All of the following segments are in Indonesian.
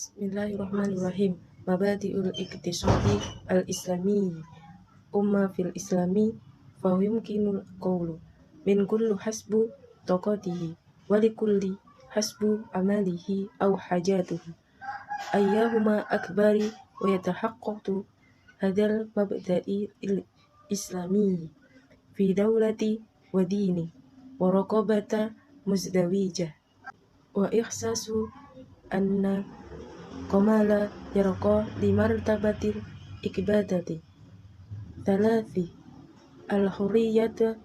Bismillahirrahmanirrahim. Mabadi'ul iqtisadi al-islami umma fil islami fayumkinul qawlu min kullu hasbu taqatihi walikulli hasbu amalihi aw hajatuhu ayyahuma akbari wa yatahaqqaqu hadal mabda'i islami fi dawlati wa dini wa raqabata muzdawijah wa ihsasu anna kamala yarqa li martabatil ikbadati thalathi al-hurriyata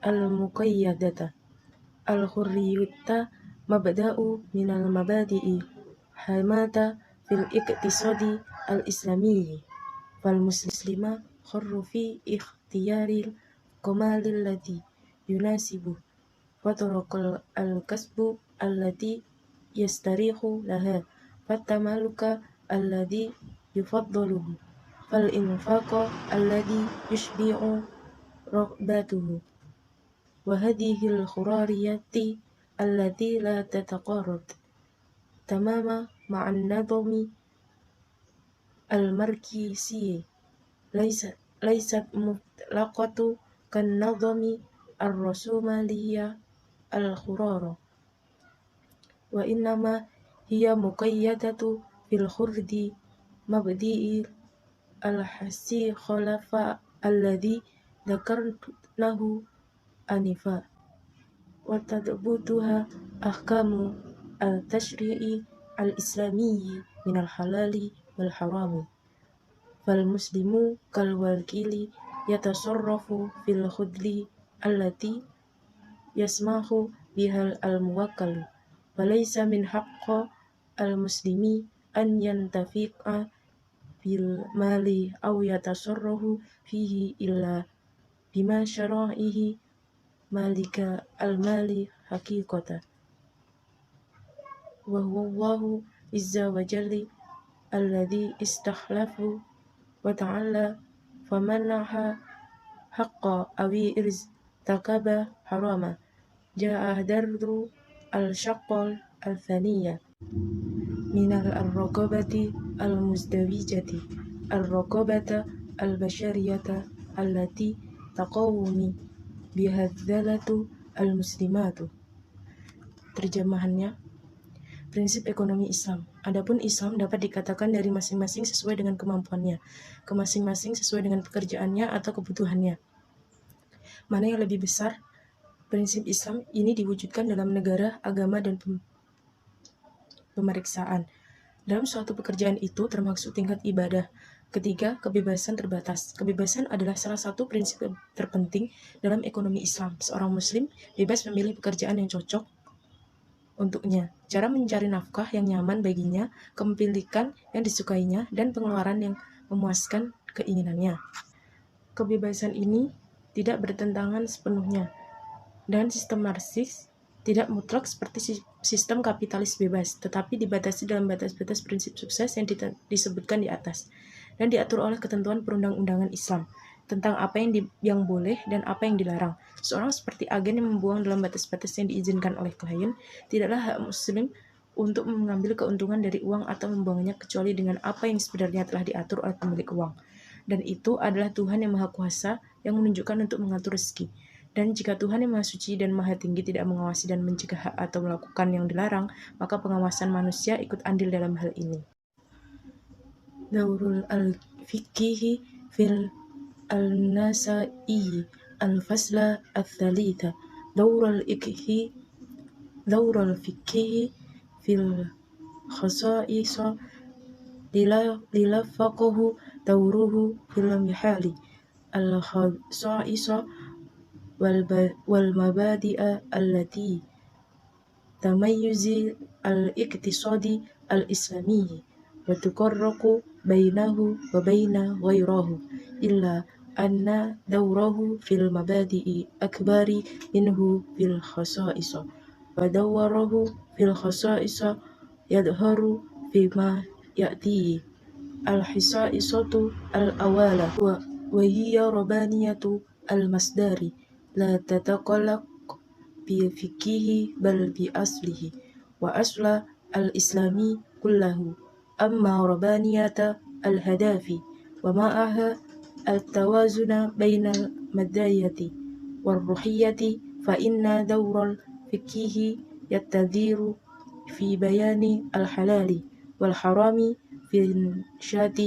al-muqayyadata al-hurriyata mabda'u minal mabadi'i hamata fil iqtisadi al-islamiyyi fal muslima khurru fi ikhtiyaril kamalil lati yunasibu fataraqal al-kasbu allati yastarihu laha fatamaluka alladhi yufaddaluhu fal infaqa alladhi yushbi'u raghbatuhu wa hadhil khurariyati allati la tataqarrad tamama ma'an nadami al-markisi laysat mutlaqatu kan nadami ar-rasumaliyya al-khurara wa innama hiya muqayyadatu fil khurdi mabdi'i al-hasi khalafa alladhi dzakarnahu anifa wa tadbutuha ahkamu al-tashri'i al-islamiyyi minal halali wal harami fal muslimu kal wakili yatasarrafu fil khudli allati yasmahu bihal al-muwakkalu walaysa min haqqa al-muslimi an yantafi'a bil mali aw yatasarrafu fihi illa bima syara'ihi malika al-mali haqiqata wa huwa Allahu izza wa jalla alladhi istakhlafu wa ta'ala famanaha haqqa awi irz takaba harama ja'a darru al-shaqqal al-thaniyya minal ar-raqabati al-muzdawijati ar-raqabata al-bashariyata allati taqawumi bihadzalatu al-muslimatu. Terjemahannya, prinsip ekonomi Islam. Adapun Islam dapat dikatakan dari masing-masing sesuai dengan kemampuannya, ke masing-masing sesuai dengan pekerjaannya atau kebutuhannya. Mana yang lebih besar? Prinsip Islam ini diwujudkan dalam negara, agama, dan pemeriksaan. Dalam suatu pekerjaan itu termasuk tingkat ibadah. Ketiga, kebebasan terbatas. Kebebasan adalah salah satu prinsip terpenting dalam ekonomi Islam. Seorang muslim bebas memilih pekerjaan yang cocok untuknya, cara mencari nafkah yang nyaman baginya, kepemilikan yang disukainya, dan pengeluaran yang memuaskan keinginannya. Kebebasan ini tidak bertentangan sepenuhnya dan sistem Marxis tidak mutlak seperti sistem kapitalis bebas, tetapi dibatasi dalam batas-batas prinsip sukses yang disebutkan di atas dan diatur oleh ketentuan perundang-undangan Islam tentang apa yang boleh dan apa yang dilarang. Seorang seperti agen yang membuang dalam batas-batas yang diizinkan oleh klien, tidaklah hak muslim untuk mengambil keuntungan dari uang atau membuangnya kecuali dengan apa yang sebenarnya telah diatur oleh pemilik uang. Dan itu adalah Tuhan yang Maha Kuasa yang menunjukkan untuk mengatur rezeki. Dan jika Tuhan yang Maha Suci dan Maha Tinggi tidak mengawasi dan mencegah hak atau melakukan yang dilarang, maka pengawasan manusia ikut andil dalam hal ini. Daurul al-fiqhi fil al-nasa'i al-fasla al-thalitha daurul fiqhi fil khasa'isa lilafaqahu dauruhu fil mihali al-khasa'isa wal mabadi'a allati tamayyuzi al-iqtisadi al-islamiyyi wa tuqarraqu bainahu wa baina ghairihi illa anna dawrahu fil mabadi'i akbari minhu fil khasa'isa wa dawrahu fil khasa'isa yadharu fima ya'ti al-hisa'isatu al-awala wa hiya rabaniyatu al-masdari la tataqallaq bi fikihi bal bi aslihi wa asla الإسلامي كله، أما ربانية الهدف ومعها التوازن بين المادية والروحية، فإن دور الفقه يتدير في بيان الحلال والحرام في الإنشاء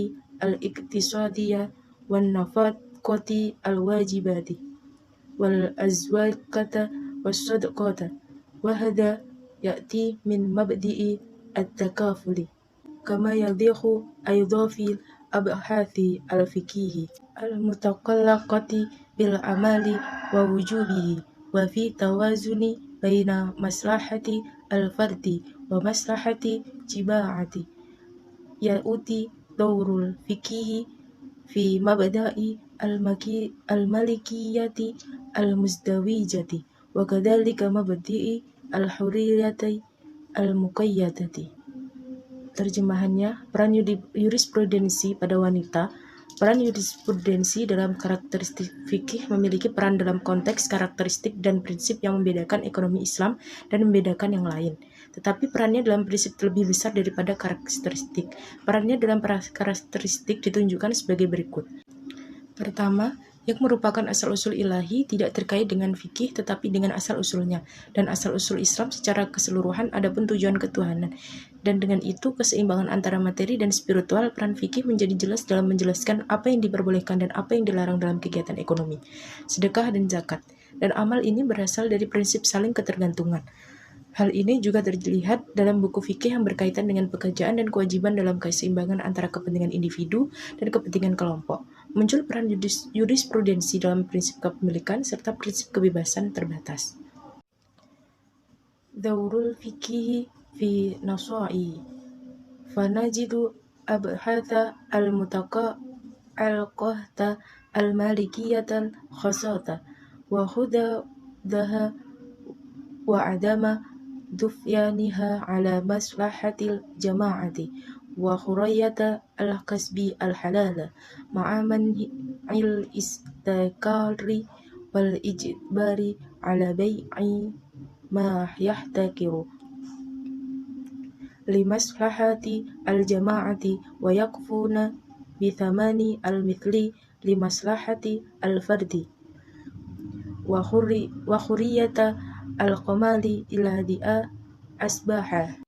الاقتصادية والنفقة الواجبات والأزواج والصدقات، وهذا يأتي من مبدأ التكافل، كما يضيح أيضا في الأبحاث الفقهية المتعلقة بالأعمال ووجوبه، وفي توازن بين مصلحة الفرد ومصلحة الجماعة. يؤتي دور الفقه في مبدأ الملكية المزدوجة، وكذلك مبدأ الحرية المقيدة. Terjemahannya, peran jurisprudensi pada wanita. Peran jurisprudensi dalam karakteristik fikih memiliki peran dalam konteks karakteristik dan prinsip yang membedakan ekonomi Islam dan membedakan yang lain. Tetapi perannya dalam prinsip lebih besar daripada karakteristik. Perannya dalam karakteristik ditunjukkan sebagai berikut. Pertama, yang merupakan asal-usul ilahi tidak terkait dengan fikih tetapi dengan asal-usulnya, dan asal-usul Islam secara keseluruhan adapun tujuan ketuhanan. Dan dengan itu keseimbangan antara materi dan spiritual, peran fikih menjadi jelas dalam menjelaskan apa yang diperbolehkan dan apa yang dilarang dalam kegiatan ekonomi, sedekah dan zakat. Dan amal ini berasal dari prinsip saling ketergantungan. Hal ini juga terlihat dalam buku fikih yang berkaitan dengan pekerjaan dan kewajiban dalam keseimbangan antara kepentingan individu dan kepentingan kelompok. Muncul peran jurisprudensi dalam prinsip kepemilikan serta prinsip kebebasan terbatas. Daurul fikih fi nasai fanajidu abhatha al-mutaqa'alqahta al-malikiyatan khasata wa hudadaha wa adama dufyaniha ala maslahatil jama'ati wa khurayata al-kasbi al-halala ma'a man'il istakari wal ijbari ala bai'i ma yahtakiru limaslahati al-jama'ati wa yakfuna bithamani al-mithli limaslahati al-fardi wa khuriyata al-qamali ila di'a asbaha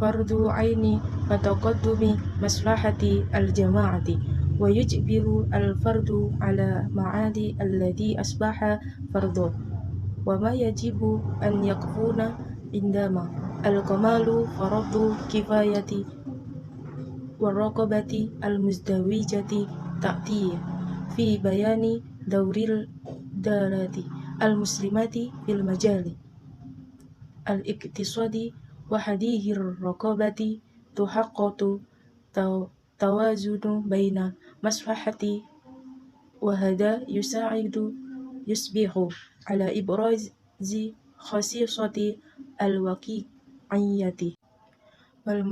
fardu aini fataqaddumi maslahati al-jama'ati wa yujbiru al-fardu ala ma'adi alladhi asbaha fardu wa ma yajibu an yakfuna indama al-qamalu fardu kifayati wa raqabati al-muzdawijati ta'ti fi bayani dauril dalati al-muslimati fil majali al-iqtisadi wa hadihir raqabati tuhaqqatu tawazunu baina maslahati wa hada yusbihu ala ibrazi khasisati al-waqi'iyyati wal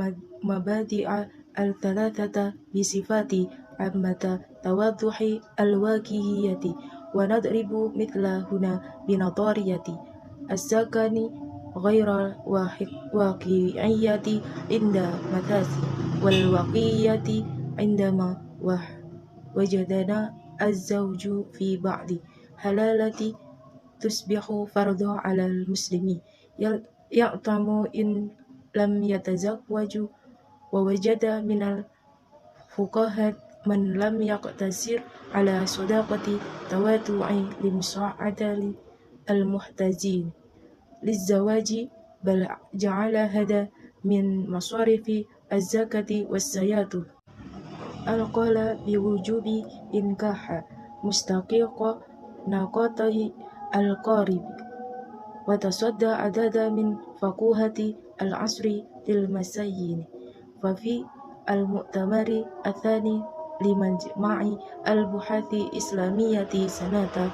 mabadi'a al-thalathata bisifati ammata tawadduhi al-waqi'iyyati wa nadribu mithla huna binadariyati az-zakani ghaira waqi'iyyati inda matasi wal waqi'iyyati indama wajadana az-zawju fi ba'di halalati tusbihu fardu ala al-muslimi ya'tamu in lam yatazawwaju wa wajada minal fuqahat man lam yaqtasir ala sadaqati tawatu'i limusa'adali al-muhtajin lizawaji bal ja'ala hada min masarifi az-zakati was-sayatu al-qala biwujubi inkaha mustaqiqa naqatahi al-qarib wa tasadda adada min faquhati al-asri lil masayyin fa fi al-mu'tamari athani limajma'i al-buhathi islamiyati sanata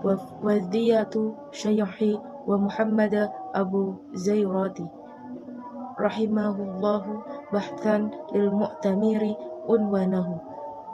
wa diyatu syaihi wa Muhammad Abu Zairati rahimahullahu bahthan lil mu'tamiri unwanahu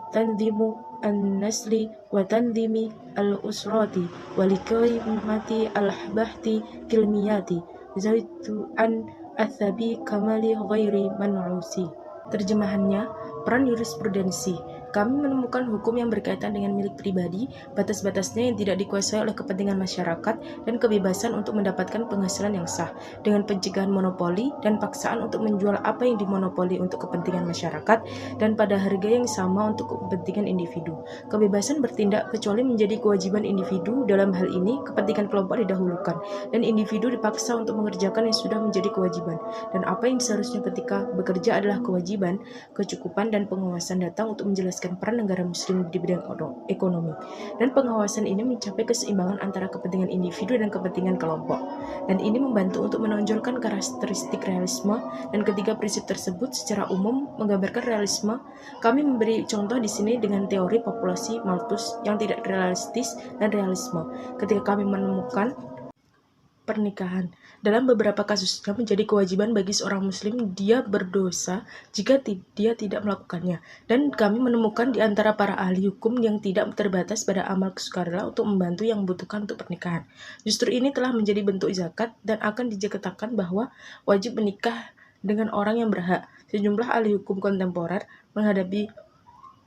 tanzimu an-nasli wa tanzimi al-usrati wa likaimati al-bahti kilmiyati zaitu an athabi kamali ghairi man'usi. Terjemahannya, peran jurisprudensi. Kami menemukan hukum yang berkaitan dengan milik pribadi, batas-batasnya yang tidak dikuasai oleh kepentingan masyarakat, dan kebebasan untuk mendapatkan penghasilan yang sah, dengan pencegahan monopoli dan paksaan untuk menjual apa yang dimonopoli untuk kepentingan masyarakat, dan pada harga yang sama untuk kepentingan individu. Kebebasan bertindak kecuali menjadi kewajiban individu, dalam hal ini kepentingan kelompok didahulukan, dan individu dipaksa untuk mengerjakan yang sudah menjadi kewajiban. Dan apa yang seharusnya ketika bekerja adalah kewajiban, kecukupan, dan pengawasan datang untuk menjelaskan peran negara muslim di bidang ekonomi. Dan pengawasan ini mencapai keseimbangan antara kepentingan individu dan kepentingan kelompok. Dan ini membantu untuk menonjolkan karakteristik realisme, dan ketiga prinsip tersebut secara umum menggambarkan realisme. Kami memberi contoh di sini dengan teori populasi Malthus yang tidak realistis dan realisme. Ketika kami menemukan pernikahan dalam beberapa kasusnya menjadi kewajiban bagi seorang muslim, dia berdosa jika dia tidak melakukannya. Dan kami menemukan di antara para ahli hukum yang tidak terbatas pada amal sukarela untuk membantu yang membutuhkan untuk pernikahan. Justru ini telah menjadi bentuk zakat dan akan dikatakan bahwa wajib menikah dengan orang yang berhak. Sejumlah ahli hukum kontemporer menghadapi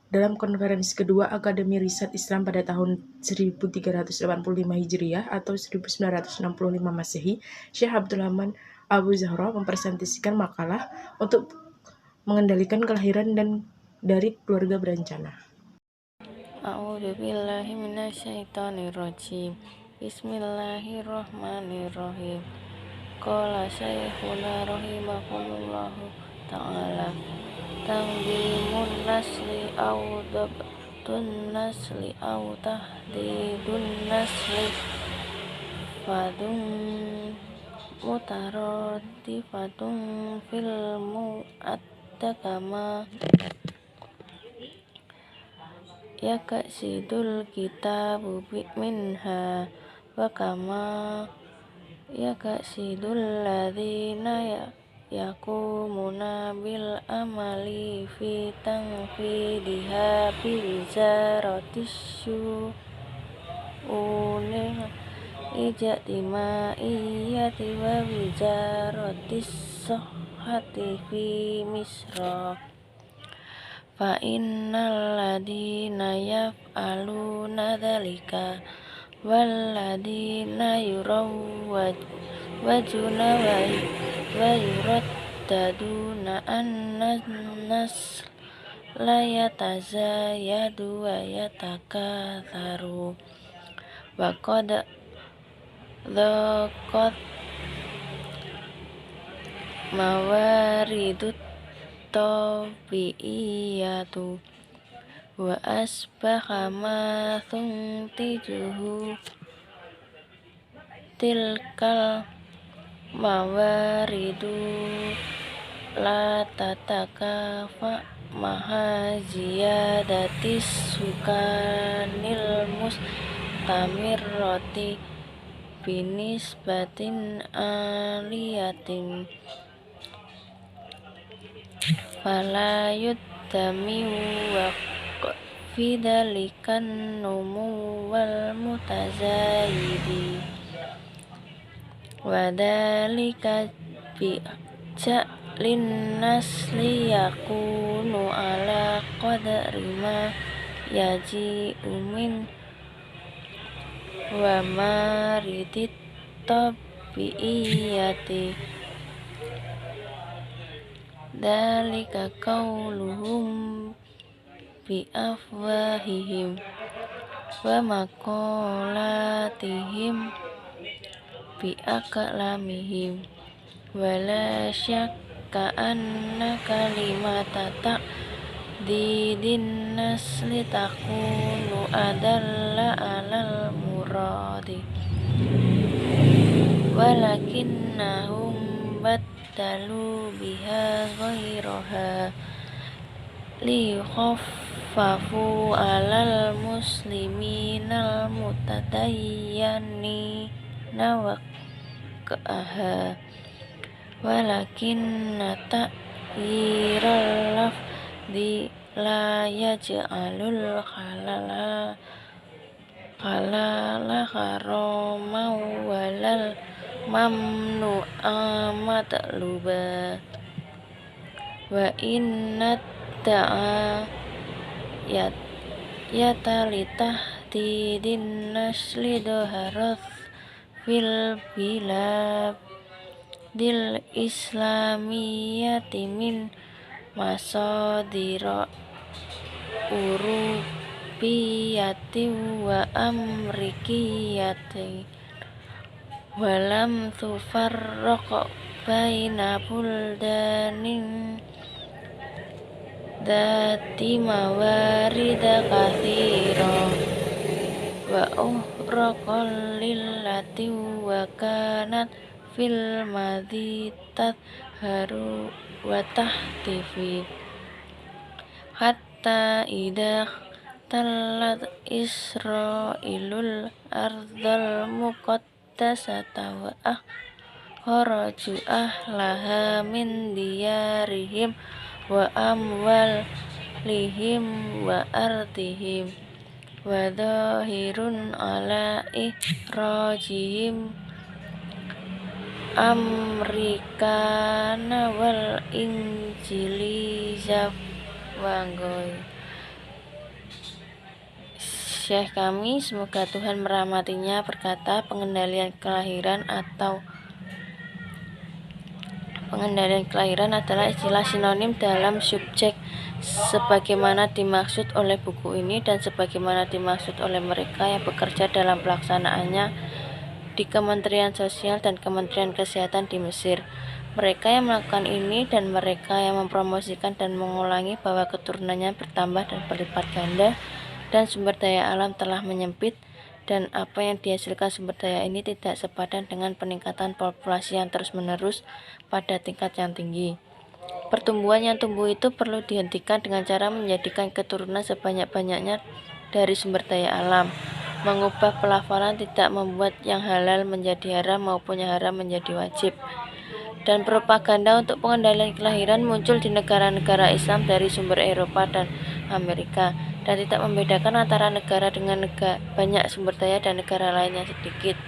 dalam konferensi kedua Akademi Riset Islam pada tahun 1385 Hijriah atau 1965 Masehi, Syekh Abdul Rahman Abu Zahra mempresentasikan makalah untuk mengendalikan kelahiran dan dari keluarga berencana. A'udzubillahi minasyaitonirrajim. Bismillahirrahmanirrahim. Qala syekhuna rahimahullahu ta'ala, tangdimun nasli au dabtun nasli au tahdidun nasli fadun mutaradifatun fil mu'addakama yaksidul kitabu minha wa kama yaksidul ladzina yakumuna bil amali fi tanfidiha bi wizaratis syu'unil ijtimaiyati wa wizaratis sihhati fi Misra. Fa innal ladina yaf'aluna dzalika wal ladina yurawwajuna wa yuraddaduna annas la yatazayadu wa yatakatharu wa qad dhaqat mawaridut tabi'iyatu wa asbaha ma thuntijuhu tilkal mawaridu la tatakafa maha ziyadatis sukanil mustamirrati binisbatin aliyatin fala yuddami wa fi dalikan numu wal mutazayidi wa dalika bi ja'lin nasli yakunu ala qadri ma yaji'u min wa maridit tabi'iyati dalika qauluhum bi afwahihim wa maqalatihim bi aqlamihim wala syakka anna kalimata ta'didin nasli takunu adalla alal muradi walakinnahum baddalu biha ghairaha likhaffafu alal musliminal mutadayyinina wa ka'aha walakinna ta'yiral lafzi la yaj'alul halala harama walal mamnu'a matluba wa inna da'a yatalitah nasli doharoth fil biladil islamiyati min masodiro urubiyati wa amrikiyati walam tufarraq baina buldanin dati mawarida kathira wa ukhra qallillati wa kanat fil madhitat haru wa tahtifi hatta idha talat Israilul ardal muqaddasata wa akhraju ahlaha min diyarihim wa amwalihim wa ardihim wa dhahirun ala ikhrajihim Amerikana wal Injili Wanggoy. Syekh kami, semoga Tuhan merahmatinya, berkata, pengendalian kelahiran adalah istilah sinonim dalam subjek sebagaimana dimaksud oleh buku ini dan sebagaimana dimaksud oleh mereka yang bekerja dalam pelaksanaannya di Kementerian Sosial dan Kementerian Kesehatan di Mesir. Mereka yang melakukan ini dan mereka yang mempromosikan dan mengulangi bahwa keturunannya bertambah dan berlipat ganda dan sumber daya alam telah menyempit dan apa yang dihasilkan sumber daya ini tidak sepadan dengan peningkatan populasi yang terus-menerus pada tingkat yang tinggi. Pertumbuhan yang tumbuh itu perlu dihentikan dengan cara menjadikan keturunan sebanyak-banyaknya dari sumber daya alam. Mengubah pelafalan tidak membuat yang halal menjadi haram maupun yang haram menjadi wajib. Dan propaganda untuk pengendalian kelahiran muncul di negara-negara Islam dari sumber Eropa dan Amerika dan tidak membedakan antara negara dengan banyak sumber daya dan negara lain yang sedikit.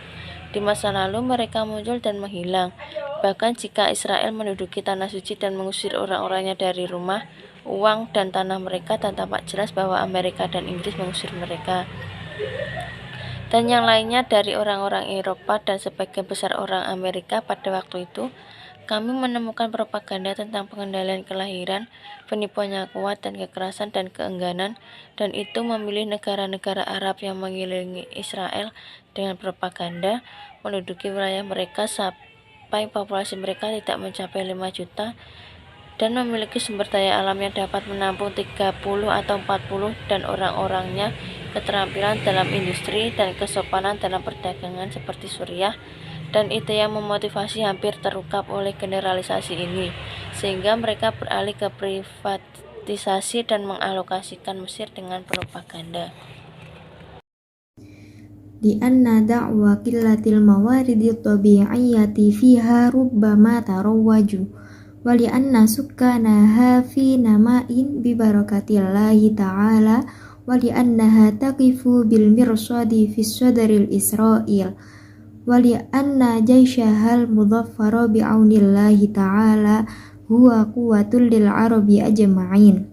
Di masa lalu mereka muncul dan menghilang. Bahkan jika Israel menduduki tanah suci dan mengusir orang-orangnya dari rumah, uang dan tanah mereka, dan tampak jelas bahwa Amerika dan Inggris mengusir mereka. Dan yang lainnya dari orang-orang Eropa dan sebagian besar orang Amerika pada waktu itu, kami menemukan propaganda tentang pengendalian kelahiran, penipuan yang kuat dan kekerasan dan keengganan, dan itu memilih negara-negara Arab yang mengelilingi Israel dengan propaganda, menduduki wilayah mereka sampai populasi mereka tidak mencapai 5 juta, dan memiliki sumber daya alam yang dapat menampung 30 atau 40 dan orang-orangnya keterampilan dalam industri dan kesopanan dalam perdagangan seperti Suriah. Dan itu yang memotivasi hampir terungkap oleh generalisasi ini, sehingga mereka beralih ke privatisasi dan mengalokasikan Mesir dengan propaganda. Di anna da'wa qillatil mawaridi tabi'iyyati fiha rubbama tarawwaju wa li anna sukkanaha fi nama'in bi barakatillahi ta'ala wa li annaha taqifu bil mirsadi fi sadril Israil wali anna jaishahal mudhaffara bi'aunillahi ta'ala huwa quwwatul lil arabi ajma'in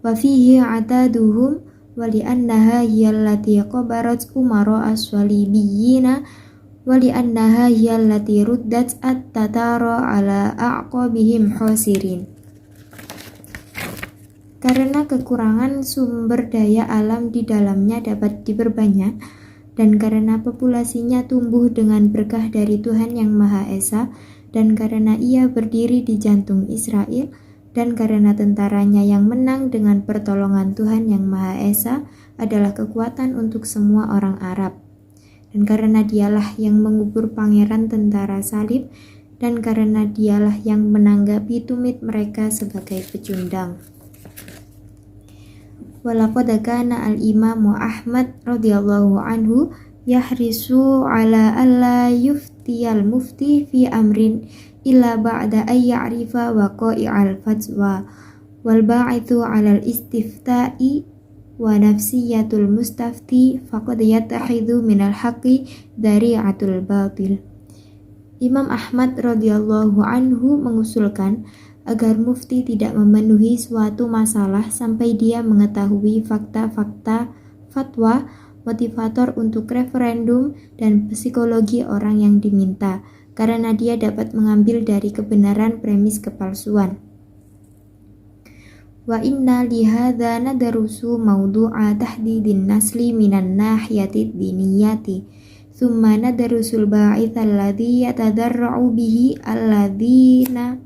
wa fihi ataduhum wali annaha hiyallati qabarat umara as-salibiyina wali annaha hiyallati ruddat at-tatara ala a'qabihim khasirin. Karena kekurangan sumber daya alam di dalamnya dapat diperbanyak, dan karena populasinya tumbuh dengan berkah dari Tuhan yang Maha Esa, dan karena ia berdiri di jantung Israel, dan karena tentaranya yang menang dengan pertolongan Tuhan yang Maha Esa adalah kekuatan untuk semua orang Arab, dan karena dialah yang mengubur pangeran tentara salib, dan karena dialah yang menanggapi tumit mereka sebagai pecundang. Walaqad kana al-Imam Ahmad radhiyallahu anhu yahrisu ala alla yuftiyal mufti fi amrin illa ba'da ay ya'rifa waqa'i'al fatwa wal ba'ithu 'ala al-istifta'i wa nafsiyatul mustafti faqad yattakhidhu minal haqqi dari'atul batil. Imam Ahmad radhiyallahu anhu mengusulkan agar mufti tidak memenuhi suatu masalah sampai dia mengetahui fakta-fakta, fatwa, motivator untuk referendum, dan psikologi orang yang diminta, karena dia dapat mengambil dari kebenaran premis kepalsuan. Wa inna lihadza nadarusu mawdu'a tahdidin nasli minan nahiyati diniyati thumma nadarusul ba'ith alladhi yatadarra'u bihi alladhina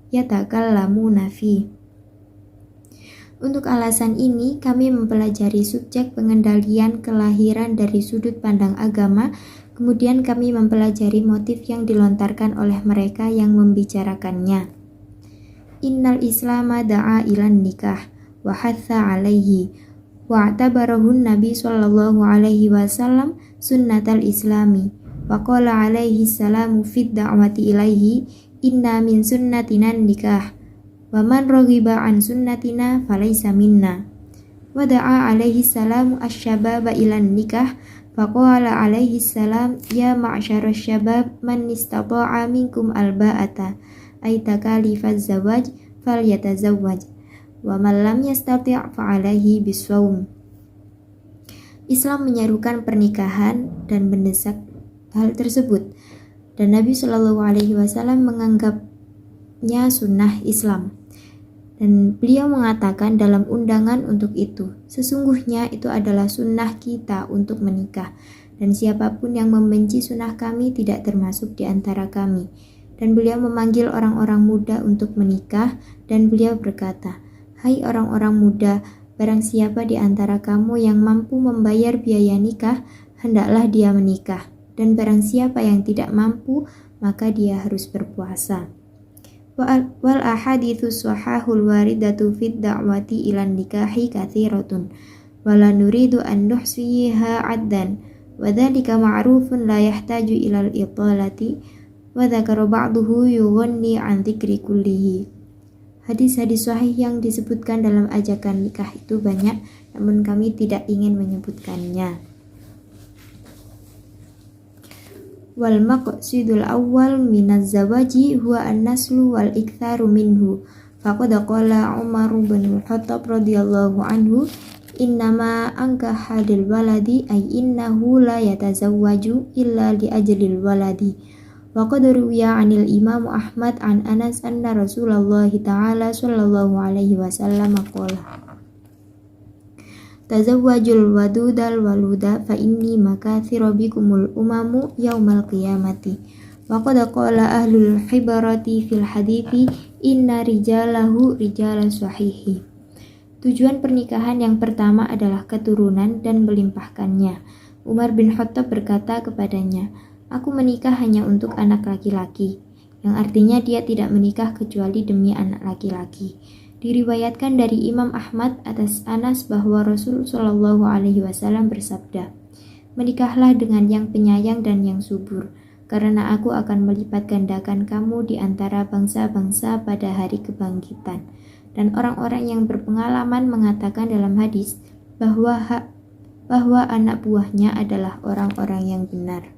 yatakallamuna fi. Untuk alasan ini, kami mempelajari subjek pengendalian kelahiran dari sudut pandang agama, kemudian kami mempelajari motif yang dilontarkan oleh mereka yang membicarakannya. Innal islama da'a ilan nikah wa hatha alaihi wa atabarahun nabi sallallahu alaihi wasallam sunnatal islami wa qala alaihi salamu fid da'wati ilaihi inna min sunnatina nikah wa man raghiba an sunnatina falaysa minna wa da'a alaihi salamu asy-syababa ilan nikah fa qala alaihi salam ya ma'syarasy syabab man istata'a minkum alba'ata ay takalifaz zawaj falyatazawwaj wa man lam yastati' fa alaihi bisawm. Islam menyerukan pernikahan dan mendesak hal tersebut, dan Nabi Shallallahu Alaihi Wasallam menganggapnya sunnah Islam, dan beliau mengatakan dalam undangan untuk itu, sesungguhnya itu adalah sunnah kita untuk menikah, dan siapapun yang membenci sunnah kami tidak termasuk di antara kami. Dan beliau memanggil orang-orang muda untuk menikah, dan beliau berkata, hai orang-orang muda, barang siapa di antara kamu yang mampu membayar biaya nikah, hendaklah dia menikah, dan barang siapa yang tidak mampu, maka dia harus berpuasa. Wal ahaditsu shahahul waridatu fid da'wati ilan nikahi katsiratun wala nuridu an nuhsiha addan wa dzalika ma'rufun la yahtaju ilal italati wa dzakara ba'duhu yughanni an dzikri kullihi. Hadis-hadis sahih yang disebutkan dalam ajakan nikah itu banyak, namun kami tidak ingin menyebutkannya. Wal maqsidul awwal minaz zawaji huwa an-naslu wal iktharu minhu. Faqad qala Umar bin Khattab radhiyallahu anhu, innama ankaha lil waladi ay innahu la yatazawwaju illa li ajlil waladi. Wa qad ruwiya 'anil Imam Ahmad an Anas anna Rasulullah ta'ala sallallahu alaihi wasallam qala tazawwajul wadudal waluda fa inni makathiru bikumul umamu yaumal qiyamati. Wa qad qala ahlul hibarati fil hadithi inna rijalahu rijala sahihi. Tujuan pernikahan yang pertama adalah keturunan dan melimpahkannya. Umar bin Khattab berkata kepadanya, aku menikah hanya untuk anak laki-laki, yang artinya dia tidak menikah kecuali demi anak laki-laki. Diriwayatkan dari Imam Ahmad atas Anas bahwa Rasul Shallallahu Alaihi Wasallam bersabda, menikahlah dengan yang penyayang dan yang subur, karena aku akan melipat gandakan kamu di antara bangsa-bangsa pada hari kebangkitan. Dan orang-orang yang berpengalaman mengatakan dalam hadis bahwa anak buahnya adalah orang-orang yang benar.